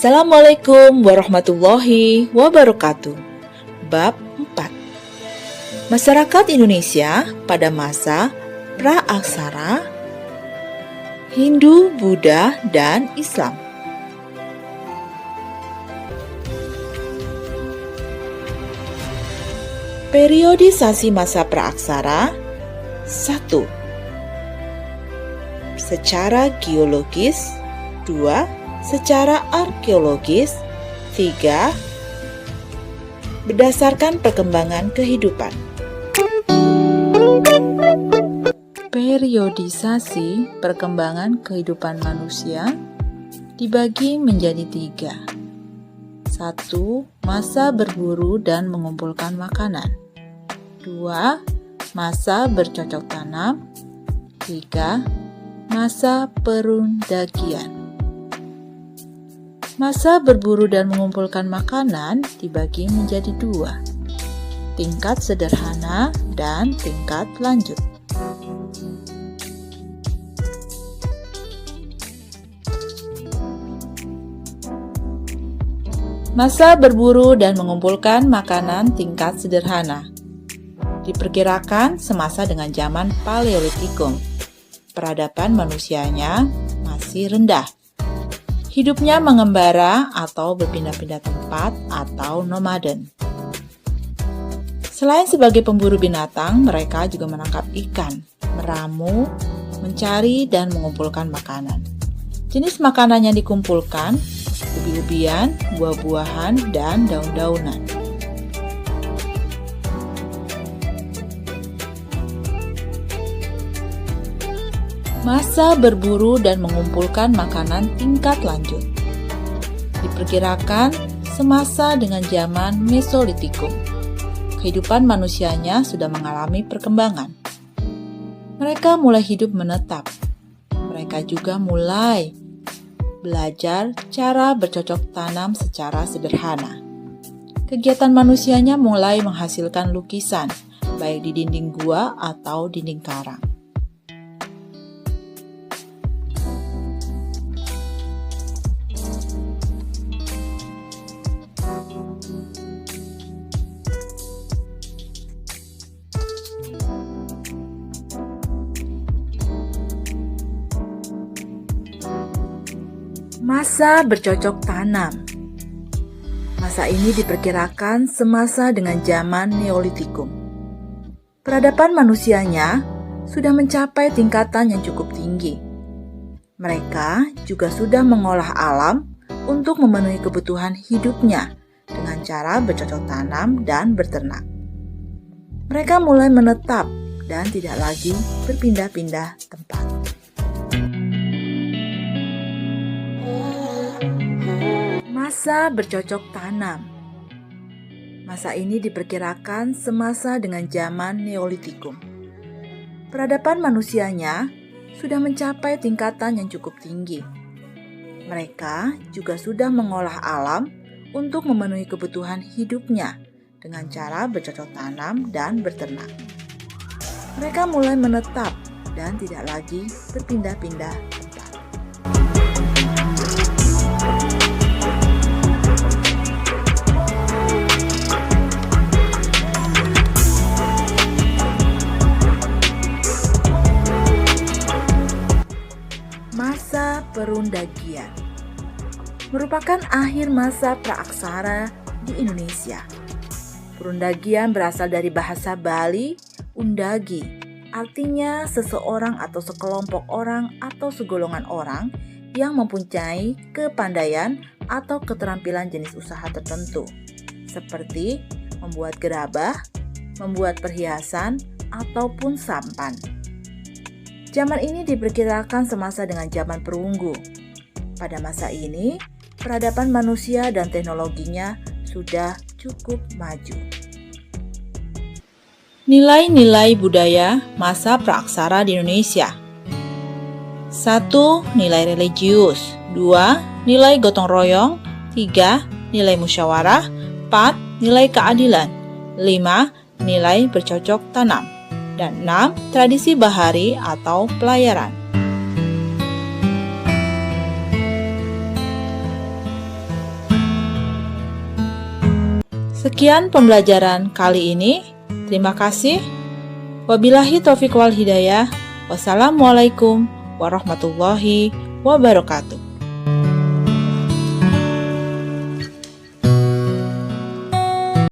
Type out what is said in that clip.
Assalamualaikum warahmatullahi wabarakatuh. Bab 4. Masyarakat Indonesia pada masa pra-aksara, Hindu, Buddha, dan Islam. Periodisasi masa pra-aksara. 1. Secara geologis. 2. Secara arkeologis. 3. Berdasarkan perkembangan kehidupan. Periodisasi perkembangan kehidupan manusia dibagi menjadi 3. 1. Masa berburu dan mengumpulkan makanan. 2. Masa bercocok tanam. 3. Masa perundagian. Masa berburu dan mengumpulkan makanan dibagi menjadi 2. Tingkat sederhana dan tingkat lanjut. Masa berburu dan mengumpulkan makanan tingkat sederhana diperkirakan semasa dengan zaman Paleolitikum. Peradaban manusianya masih rendah. Hidupnya mengembara atau berpindah-pindah tempat atau nomaden. Selain sebagai pemburu binatang, mereka juga menangkap ikan, meramu, mencari dan mengumpulkan makanan. Jenis makanan yang dikumpulkan, ubi-ubian, buah-buahan, dan daun-daunan. Masa berburu dan mengumpulkan makanan tingkat lanjut diperkirakan semasa dengan zaman Mesolitikum. Kehidupan manusianya sudah mengalami perkembangan. Mereka mulai hidup menetap. Mereka juga mulai belajar cara bercocok tanam secara sederhana. Kegiatan manusianya mulai menghasilkan lukisan, baik di dinding gua atau dinding karang. Masa bercocok tanam. Masa ini diperkirakan semasa dengan zaman Neolitikum. Peradaban manusianya sudah mencapai tingkatan yang cukup tinggi. Mereka juga sudah mengolah alam untuk memenuhi kebutuhan hidupnya dengan cara bercocok tanam dan berternak. Mereka mulai menetap dan tidak lagi berpindah-pindah tempat. Masa bercocok tanam. Masa ini diperkirakan semasa dengan zaman Neolitikum. Peradaban manusianya sudah mencapai tingkatan yang cukup tinggi. Mereka juga sudah mengolah alam untuk memenuhi kebutuhan hidupnya dengan cara bercocok tanam dan berternak. Mereka mulai menetap dan tidak lagi berpindah-pindah tempat. Masa perundagian merupakan akhir masa praaksara di Indonesia. Perundagian berasal dari bahasa Bali, undagi, artinya seseorang atau sekelompok orang atau segolongan orang yang mempunyai kepandaian atau keterampilan jenis usaha tertentu, seperti membuat gerabah, membuat perhiasan, ataupun sampan. Zaman ini diperkirakan semasa dengan zaman perunggu. Pada masa ini, peradaban manusia dan teknologinya sudah cukup maju. Nilai-nilai budaya masa praaksara di Indonesia. 1. Nilai religius. 2. Nilai gotong royong. 3. Nilai musyawarah. 4. Nilai keadilan. 5. Nilai bercocok tanam. Dan 6. Tradisi bahari atau pelayaran. Sekian pembelajaran kali ini. Terima kasih. Wabillahi taufiq wal hidayah. Wassalamualaikum warahmatullahi wabarakatuh.